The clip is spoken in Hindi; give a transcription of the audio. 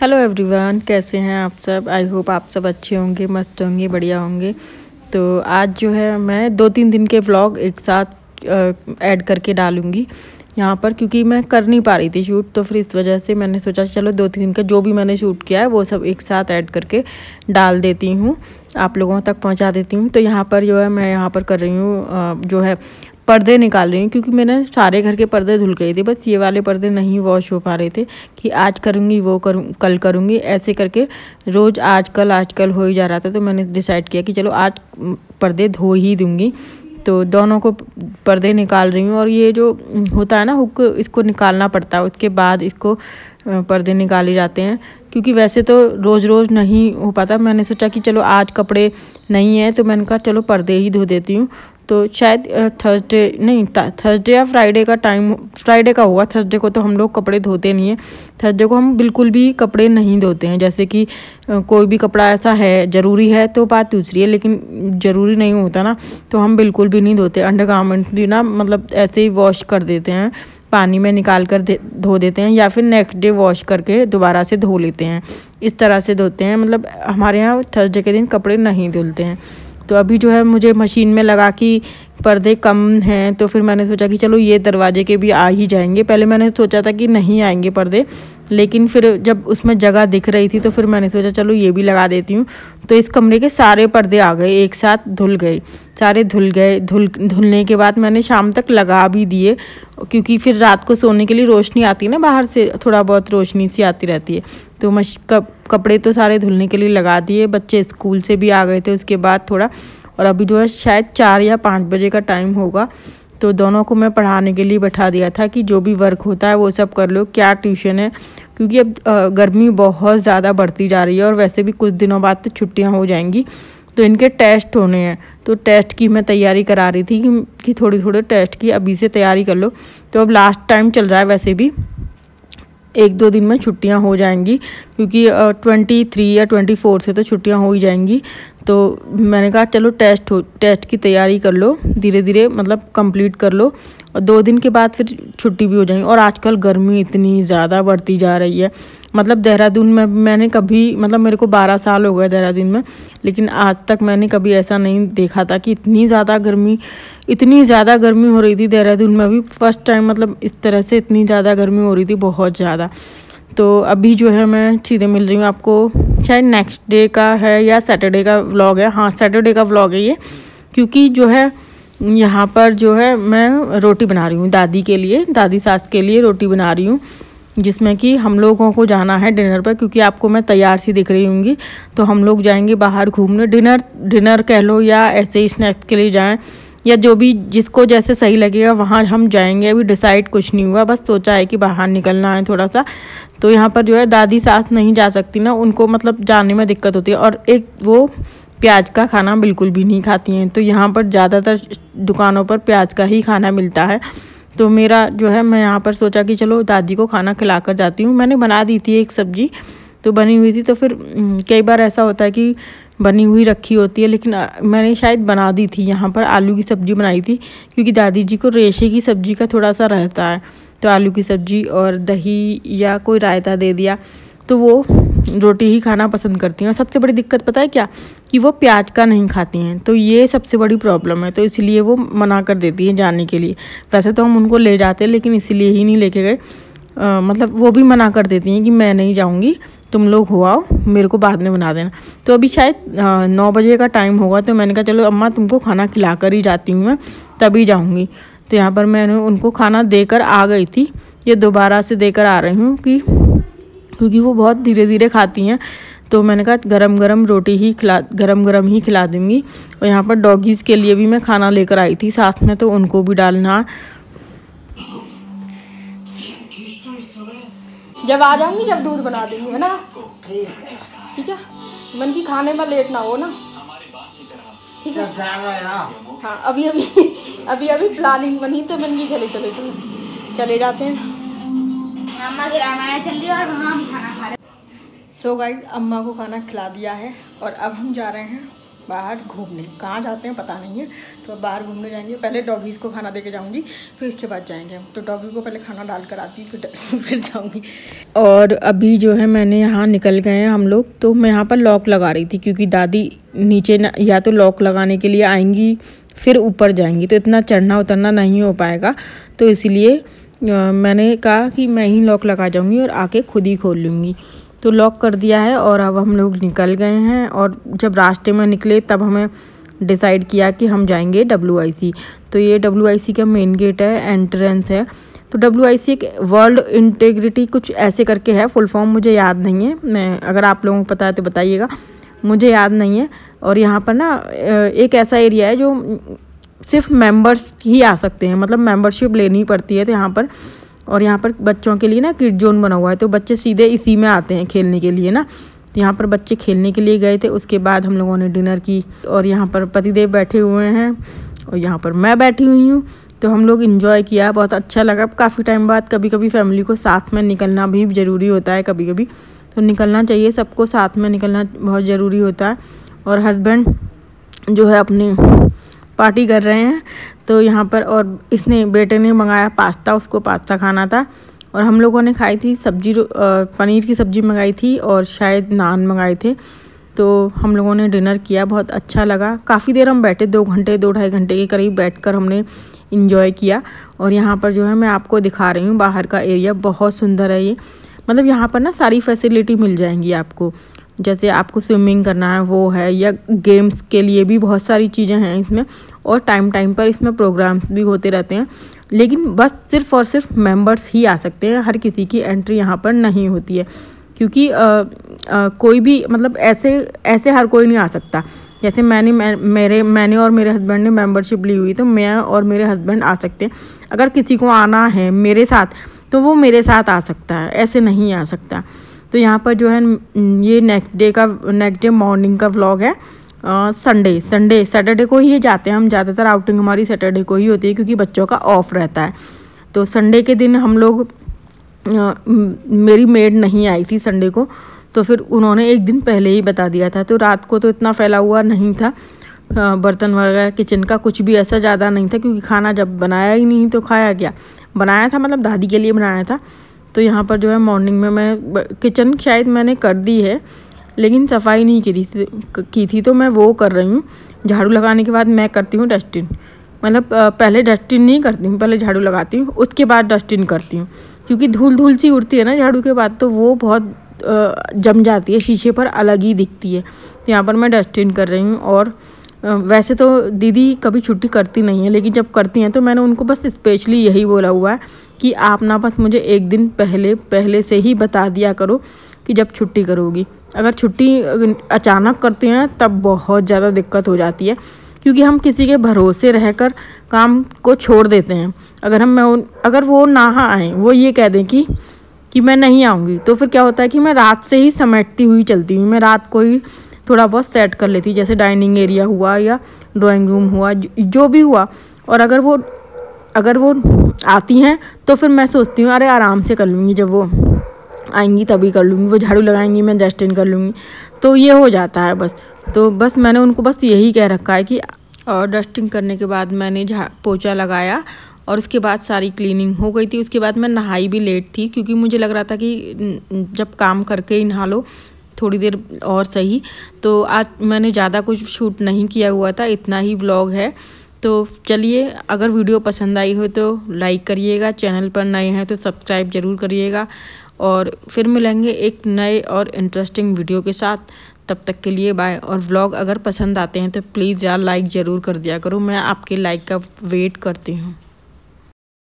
हेलो एवरीवन, कैसे हैं आप सब। आई होप आप सब अच्छे होंगे, मस्त होंगे, बढ़िया होंगे। तो आज जो है मैं 2-3 दिन के व्लॉग एक साथ ऐड करके डालूँगी यहाँ पर, क्योंकि मैं कर नहीं पा रही थी शूट। तो फिर इस वजह से मैंने सोचा चलो 2-3 दिन का जो भी मैंने शूट किया है वो सब एक साथ ऐड करके डाल देती हूँ, आप लोगों तक पहुँचा देती हूँ। तो यहाँ पर जो है मैं यहाँ पर कर रही हूँ जो है पर्दे निकाल रही हूँ, क्योंकि मैंने सारे घर के पर्दे धुल गए थे, बस ये वाले पर्दे नहीं वॉश हो पा रहे थे कि आज करूँगी वो कल करूँगी, ऐसे करके रोज़ आजकल हो ही जा रहा था। तो मैंने डिसाइड किया कि चलो आज पर्दे धो ही दूँगी। तो दोनों को पर्दे निकाल रही हूँ, और ये जो होता है ना हुक, इसको निकालना पड़ता है, उसके बाद इसको पर्दे निकाले जाते हैं, क्योंकि वैसे तो रोज़ रोज़ नहीं हो पाता। मैंने सोचा कि चलो आज कपड़े नहीं है तो मैंने कहा चलो पर्दे ही धो देती हूँ। तो शायद थर्सडे या फ्राइडे का टाइम, फ्राइडे का हुआ। थर्सडे को तो हम लोग कपड़े धोते नहीं हैं, थर्सडे को हम बिल्कुल भी कपड़े नहीं धोते हैं। जैसे कि कोई भी कपड़ा ऐसा है ज़रूरी है तो बात दूसरी है, लेकिन ज़रूरी नहीं होता ना, तो हम बिल्कुल भी नहीं धोते। अंडरगारमेंट भी ना मतलब ऐसे ही वॉश कर देते हैं, पानी में निकाल कर धो देते हैं, या फिर नेक्स्ट डे वॉश करके दोबारा से धो लेते हैं। इस तरह से धोते हैं, मतलब हमारे यहाँ थर्सडे के दिन कपड़े नहीं धुलते हैं। तो अभी जो है मुझे मशीन में लगा कि पर्दे कम हैं, तो फिर मैंने सोचा कि चलो ये दरवाजे के भी आ ही जाएंगे। पहले मैंने सोचा था कि नहीं आएंगे पर्दे, लेकिन फिर जब उसमें जगह दिख रही थी तो फिर मैंने सोचा चलो ये भी लगा देती हूँ। तो इस कमरे के सारे पर्दे आ गए, एक साथ धुल गए, सारे धुल गए। धुलने के बाद मैंने शाम तक लगा भी दिए, क्योंकि फिर रात को सोने के लिए रोशनी आती है ना, बाहर से थोड़ा बहुत रोशनी सी आती रहती है। तो कपड़े तो सारे धुलने के लिए लगा दिए। बच्चे स्कूल से भी आ गए थे उसके बाद थोड़ा, और अभी जो है शायद 4 या 5 बजे का टाइम होगा। तो दोनों को मैं पढ़ाने के लिए बैठा दिया था कि जो भी वर्क होता है वो सब कर लो, क्या ट्यूशन है, क्योंकि अब गर्मी बहुत ज़्यादा बढ़ती जा रही है, और वैसे भी कुछ दिनों बाद तो छुट्टियां हो जाएंगी, तो इनके टेस्ट होने हैं। तो टेस्ट की मैं तैयारी करा रही थी कि थोड़ी टेस्ट की अभी से तैयारी कर लो। तो अब लास्ट टाइम चल रहा है, वैसे भी 1-2 दिन में छुट्टियां हो जाएंगी, क्योंकि 23 या 24 से तो छुट्टियां हो ही जाएंगी। तो मैंने कहा चलो टेस्ट की तैयारी कर लो, धीरे धीरे मतलब कंप्लीट कर लो, और 2 दिन के बाद फिर छुट्टी भी हो जाएंगी। और आजकल गर्मी इतनी ज़्यादा बढ़ती जा रही है, मतलब देहरादून में मैंने कभी, मतलब मेरे को 12 साल हो गए देहरादून में, लेकिन आज तक मैंने कभी ऐसा नहीं देखा था कि इतनी ज़्यादा गर्मी हो रही थी। देहरादून में भी फर्स्ट टाइम मतलब इस तरह से इतनी ज़्यादा गर्मी हो रही थी, बहुत ज़्यादा। तो अभी जो है मैं सीधे मिल रही हूँ आपको, शायद नेक्स्ट डे का है या सैटरडे का व्लॉग है। हाँ, सैटरडे का व्लॉग है ये, क्योंकि जो है यहाँ पर जो है मैं रोटी बना रही हूँ दादी के लिए, दादी सास के लिए रोटी बना रही हूँ, जिसमें कि हम लोगों को जाना है डिनर पर। क्योंकि आपको मैं तैयार सी दिख रही होंगी, तो हम लोग जाएंगे बाहर घूमने, डिनर कह लो, या ऐसे ही स्नैक्स के लिए जाएं, या जो भी जिसको जैसे सही लगेगा वहाँ हम जाएंगे। अभी डिसाइड कुछ नहीं हुआ, बस सोचा है कि बाहर निकलना है थोड़ा सा। तो यहाँ पर जो है दादी सास नहीं जा सकती ना, उनको मतलब जाने में दिक्कत होती है, और एक वो प्याज का खाना बिल्कुल भी नहीं खाती हैं। तो यहाँ पर ज़्यादातर दुकानों पर प्याज का ही खाना मिलता है। तो मेरा जो है मैं यहाँ पर सोचा कि चलो दादी को खाना खिला कर जाती हूँ। मैंने बना दी थी एक सब्जी, तो बनी हुई थी, तो फिर कई बार ऐसा होता है कि बनी हुई रखी होती है, लेकिन मैंने शायद बना दी थी। यहाँ पर आलू की सब्ज़ी बनाई थी, क्योंकि दादी जी को रेशे की सब्ज़ी का थोड़ा सा रहता है। तो आलू की सब्ज़ी और दही या कोई रायता दे दिया, तो वो रोटी ही खाना पसंद करती हैं। और सबसे बड़ी दिक्कत पता है क्या, कि वो प्याज का नहीं खाती हैं। तो ये सबसे बड़ी प्रॉब्लम है, तो इसलिए वो मना कर देती हैं जाने के लिए। वैसे तो हम उनको ले जाते, लेकिन इसलिए ही नहीं लेके गए। मतलब वो भी मना कर देती हैं कि मैं नहीं जाऊंगी, तुम लोग हो आओ, मेरे को बाद में बना देना। तो अभी शायद 9 बजे का टाइम होगा, तो मैंने कहा चलो अम्मा तुमको खाना खिला कर ही जाती हूँ मैं, तभी जाऊँगी। तो यहाँ पर मैंने उनको खाना देकर आ गई थी, ये दोबारा से देकर आ रही हूँ कि क्योंकि वो बहुत धीरे धीरे खाती हैं। तो मैंने कहा गरम गरम ही खिला दूँगी। और यहाँ पर डॉगीज़ के लिए भी मैं खाना लेकर आई थी साथ में, तो उनको भी डालना। जब आ जाऊंगी, जब दूध बना देंगे, है ना? ठीक है, मन की खाने में लेट ना हो ना, ठीक है? हाँ, अभी प्लानिंग बनी, तो मन की चले जाते हैं। अम्मा की रामायण चल रही है और हम खाना खा रहे हैं। सो गाइस, अम्मा को खाना खिला दिया है, और अब हम जा रहे हैं बाहर घूमने। कहाँ जाते हैं पता नहीं है, तो बाहर घूमने जाएंगे। पहले डॉगीज़ को खाना दे के जाऊँगी, फिर इसके बाद जाएंगे हम। तो डॉगी को पहले खाना डाल कर आती, फिर जाऊँगी। और अभी जो है मैंने यहाँ निकल गए हैं हम लोग। तो मैं यहाँ पर लॉक लगा रही थी, क्योंकि दादी नीचे ना या तो लॉक लगाने के लिए आएंगी फिर ऊपर जाएंगी, तो इतना चढ़ना उतरना नहीं हो पाएगा। तो इसलिए मैंने कहा कि मैं ही लॉक लगा जाऊँगी और आके खुद ही खोल लूँगी। तो लॉक कर दिया है और अब हम लोग निकल गए हैं। और जब रास्ते में निकले तब हमें डिसाइड किया कि हम जाएंगे WIC। तो ये WIC का मेन गेट है, एंट्रेंस है। तो WIC एक वर्ल्ड इंटीग्रिटी कुछ ऐसे करके है, फुल फॉर्म मुझे याद नहीं है। मैं अगर आप लोगों को पता है तो बताइएगा, मुझे याद नहीं है। और यहाँ पर ना एक ऐसा एरिया है जो सिर्फ मेंबर्स ही आ सकते हैं, मतलब मेंबरशिप लेनी पड़ती है। तो यहाँ पर और यहाँ पर बच्चों के लिए ना किड जोन बना हुआ है, तो बच्चे सीधे इसी में आते हैं खेलने के लिए ना। तो यहाँ पर बच्चे खेलने के लिए गए थे। उसके बाद हम लोगों ने डिनर की और यहाँ पर पतिदेव बैठे हुए हैं और यहाँ पर मैं बैठी हुई हूँ। तो हम लोग इन्जॉय किया, बहुत अच्छा लगा। काफ़ी टाइम बाद कभी कभी फैमिली को साथ में निकलना भी ज़रूरी होता है, कभी कभी तो निकलना चाहिए, सबको साथ में निकलना बहुत ज़रूरी होता है। और हस्बैंड जो है अपनी पार्टी कर रहे हैं। तो यहाँ पर और इसने बेटे ने मंगाया पास्ता, उसको पास्ता खाना था। और हम लोगों ने खाई थी सब्जी, पनीर की सब्ज़ी मंगाई थी और शायद नान मंगाए थे। तो हम लोगों ने डिनर किया, बहुत अच्छा लगा। काफ़ी देर हम बैठे, 2 घंटे 2-2.5 घंटे के करीब बैठकर हमने इंजॉय किया। और यहाँ पर जो है मैं आपको दिखा रही हूँ बाहर का एरिया, बहुत सुंदर है ये। मतलब यहाँ पर ना सारी फैसिलिटी मिल जाएंगी आपको, जैसे आपको स्विमिंग करना है वो है, या गेम्स के लिए भी बहुत सारी चीज़ें हैं इसमें। और टाइम टाइम पर इसमें प्रोग्राम्स भी होते रहते हैं, लेकिन बस सिर्फ़ और सिर्फ मेंबर्स ही आ सकते हैं, हर किसी की एंट्री यहाँ पर नहीं होती है। क्योंकि कोई भी मतलब ऐसे हर कोई नहीं आ सकता। जैसे मैंने और मेरे हस्बैंड ने मेंबरशिप ली हुई, तो मैं और मेरे हस्बैंड आ सकते हैं। अगर किसी को आना है मेरे साथ तो वो मेरे साथ आ सकता है, ऐसे नहीं आ सकता। तो यहाँ पर जो है ये नेक्स्ट डे मॉर्निंग का व्लॉग है। सैटरडे को ही जाते हैं हम, ज़्यादातर आउटिंग हमारी सैटरडे को ही होती है, क्योंकि बच्चों का ऑफ रहता है। तो संडे के दिन हम लोग मेरी मेड नहीं आई थी संडे को, तो फिर उन्होंने एक दिन पहले ही बता दिया था। तो रात को तो इतना फैला हुआ नहीं था बर्तन वगैरह, किचन का कुछ भी ऐसा ज़्यादा नहीं था, क्योंकि खाना जब बनाया ही नहीं तो खाया क्या। बनाया था मतलब दादी के लिए बनाया था। तो यहाँ पर जो है मॉर्निंग में मैं किचन शायद मैंने कर दी है, लेकिन सफाई नहीं की थी, तो मैं वो कर रही हूँ। झाड़ू लगाने के बाद मैं करती हूँ डस्टिंग, मतलब पहले डस्टिंग नहीं करती हूँ, पहले झाड़ू लगाती हूँ, उसके बाद डस्टिंग करती हूँ। क्योंकि धूल सी उड़ती है ना झाड़ू के बाद, तो वो बहुत जम जाती है, शीशे पर अलग ही दिखती है। तो यहाँ पर मैं डस्टिंग कर रही हूँ। और वैसे तो दीदी कभी छुट्टी करती नहीं है, लेकिन जब करती हैं तो मैंने उनको बस स्पेशली यही बोला हुआ है कि आप ना बस मुझे एक दिन पहले से ही बता दिया करो कि जब छुट्टी करोगी। अगर छुट्टी अचानक करती हैं तब बहुत ज़्यादा दिक्कत हो जाती है, क्योंकि हम किसी के भरोसे रहकर काम को छोड़ देते हैं। अगर वो ना आए, वो ये कह दें कि मैं नहीं आऊँगी, तो फिर क्या होता है कि मैं रात से ही समेटती हुई चलती हूँ। मैं रात को ही थोड़ा बहुत सेट कर लेती, जैसे डाइनिंग एरिया हुआ या ड्राइंग रूम हुआ, जो भी हुआ। और अगर वो आती हैं तो फिर मैं सोचती हूँ अरे आराम से कर लूँगी, जब वो आएंगी तभी कर लूँगी, वो झाड़ू लगाएंगी मैं डस्टिंग कर लूँगी, तो ये हो जाता है बस। तो बस मैंने उनको बस यही कह रखा है कि। और डस्टिंग करने के बाद मैंने पोछा लगाया और उसके बाद सारी क्लीनिंग हो गई थी। उसके बाद मैं नहाई भी लेट थी, क्योंकि मुझे लग रहा था कि जब काम करके ही नहा लो थोड़ी देर और सही। तो आज मैंने ज़्यादा कुछ शूट नहीं किया हुआ था, इतना ही व्लॉग है। तो चलिए, अगर वीडियो पसंद आई हो तो लाइक करिएगा, चैनल पर नए हैं तो सब्सक्राइब ज़रूर करिएगा। और फिर मिलेंगे एक नए और इंटरेस्टिंग वीडियो के साथ। तब तक के लिए बाय। और व्लॉग अगर पसंद आते हैं तो प्लीज़ यार लाइक ज़रूर कर दिया करो, मैं आपके लाइक का वेट करती हूँ।